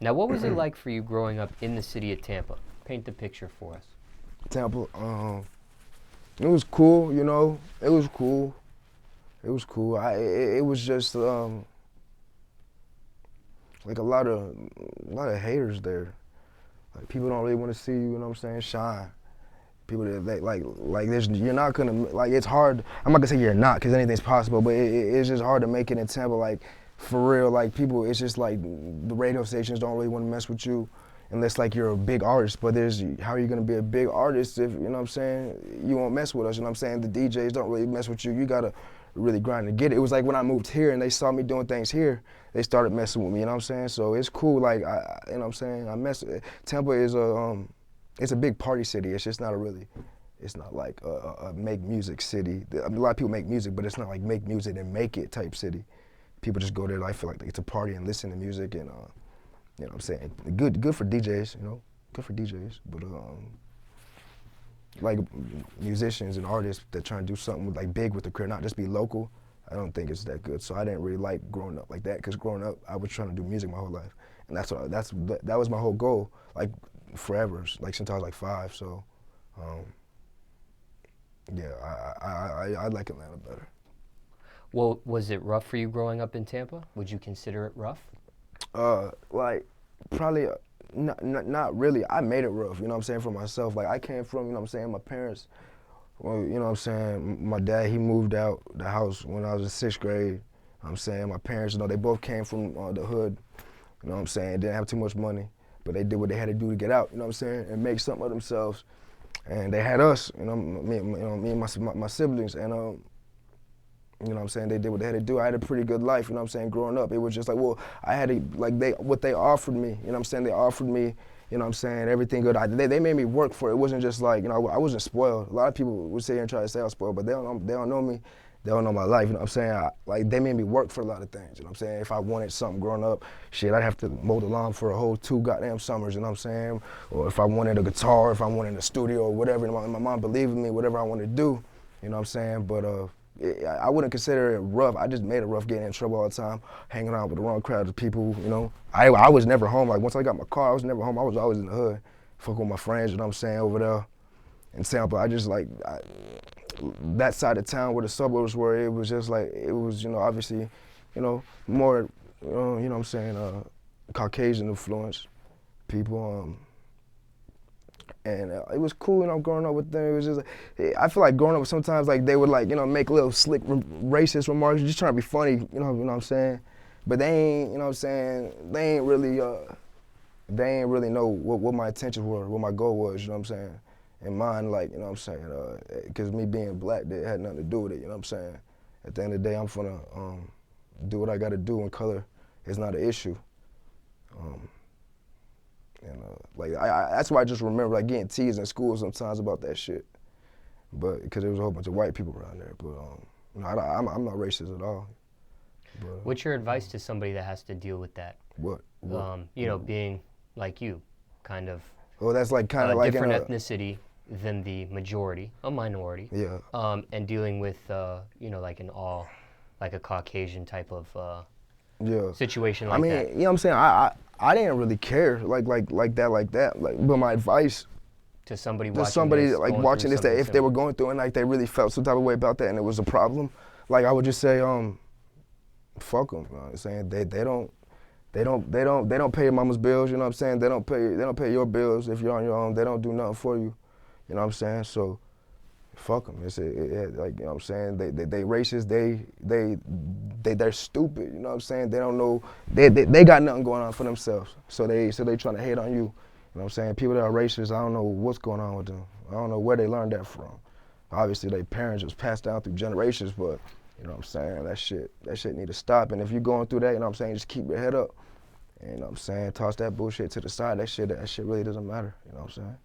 Now, what was it like for you growing up in the city of Tampa? Paint the picture for us. Tampa, it was cool, you know. It was cool. It was cool. It was just like a lot of haters there. Like people don't really want to see you, you know what I'm saying, shine. People that like this, you're not gonna, like, it's hard. I'm not gonna say you're not, because anything's possible, but it's just hard to make it in Tampa, like, for real. Like, people, it's just like the radio stations don't really want to mess with you unless, like, you're a big artist. But how are you gonna be a big artist if, you know what I'm saying, you won't mess with us, you know what I'm saying? The DJs don't really mess with you. You gotta really grind to get it. It was like when I moved here and they saw me doing things here, they started messing with me, you know what I'm saying? So it's cool, like, you know what I'm saying? Tampa is it's a big party city. It's just not it's not like a make music city. I mean, a lot of people make music, but it's not like make music and make it type city. People just go there, I feel like they get to party and listen to music, and you know what I'm saying? Good for DJs, you know? Good for DJs, but like musicians and artists that try to do something like big with the career, not just be local, I don't think it's that good. So I didn't really like growing up like that, because growing up, I was trying to do music my whole life. And that was my whole goal, like, forever, like since I was like 5, so yeah, I like Atlanta better. Well, was it rough for you growing up in Tampa? Would you consider it rough? Like, probably not really. I made it rough, you know what I'm saying, for myself. Like, I came from, you know what I'm saying, my parents, well, you know what I'm saying, my dad, he moved out the house when I was in 6th grade. You know what I'm saying, my parents, you know, they both came from the hood, you know what I'm saying, didn't have too much money, but they did what they had to do to get out, you know what I'm saying, and make something of themselves. And they had us, you know, me and my siblings, and you know what I'm saying, they did what they had to do. I had a pretty good life, you know what I'm saying, growing up. It was just like, well, I had to, like, what they offered me, you know what I'm saying, they offered me, you know what I'm saying, everything good. They made me work for it. It wasn't just like, you know, I wasn't spoiled. A lot of people would sit here and try to say I was spoiled, but they don't know me. They don't know my life, you know what I'm saying? Like, they made me work for a lot of things, you know what I'm saying? If I wanted something growing up, shit, I'd have to mow the lawn for a whole 2 goddamn summers, you know what I'm saying? Or if I wanted a guitar, if I wanted a studio or whatever, my mom believed in me, whatever I wanted to do, you know what I'm saying? But I wouldn't consider it rough. I just made it rough, getting in trouble all the time, hanging out with the wrong crowd of people, you know? I was never home. Like, once I got my car, I was never home. I was always in the hood, fucking with my friends, you know what I'm saying, over there in Tampa. I just, like, that side of town where the suburbs were, it was just like, it was, you know, obviously, you know, more, you know what I'm saying, Caucasian influence people, and it was cool, you know, growing up with them. It was just, I feel like growing up sometimes, like, they would, like, you know, make little slick racist remarks, just trying to be funny, you know what I'm saying? But they ain't, you know what I'm saying, they ain't really know what my intentions were, what my goal was, you know what I'm saying? And mine, like, you know what I'm saying, because me being black, that had nothing to do with it, you know what I'm saying? At the end of the day, I'm gonna do what I gotta do, and color is not an issue. Like, that's why I just remember, like, getting teased in school sometimes about that shit. But, because there was a whole bunch of white people around there, but, you know, I'm not racist at all. But, what's your advice to somebody that has to deal with that? What? You know, being like you, kind of. Well, that's like kind of like different ethnicity than the majority, a minority. Yeah. And dealing with, you know, like like a Caucasian type of situation like that. I mean, you know what I'm saying? I didn't really care like that. Like, but my advice to somebody watching this, that if they were going through it and, like, they really felt some type of way about that and it was a problem, like, I would just say, fuck them. You know what I'm saying? They don't pay your mama's bills, you know what I'm saying? They don't pay your bills if you're on your own. They don't do nothing for you, you know what I'm saying? So, fuck them. Like, you know what I'm saying? They racist. They're stupid. You know what I'm saying? They don't know. They got nothing going on for themselves. So they trying to hate on you. You know what I'm saying? People that are racist, I don't know what's going on with them. I don't know where they learned that from. Obviously, their parents was passed down through generations, but you know what I'm saying? That shit need to stop. And if you're going through that, you know what I'm saying? Just keep your head up. You know what I'm saying? Toss that bullshit to the side. That shit really doesn't matter. You know what I'm saying?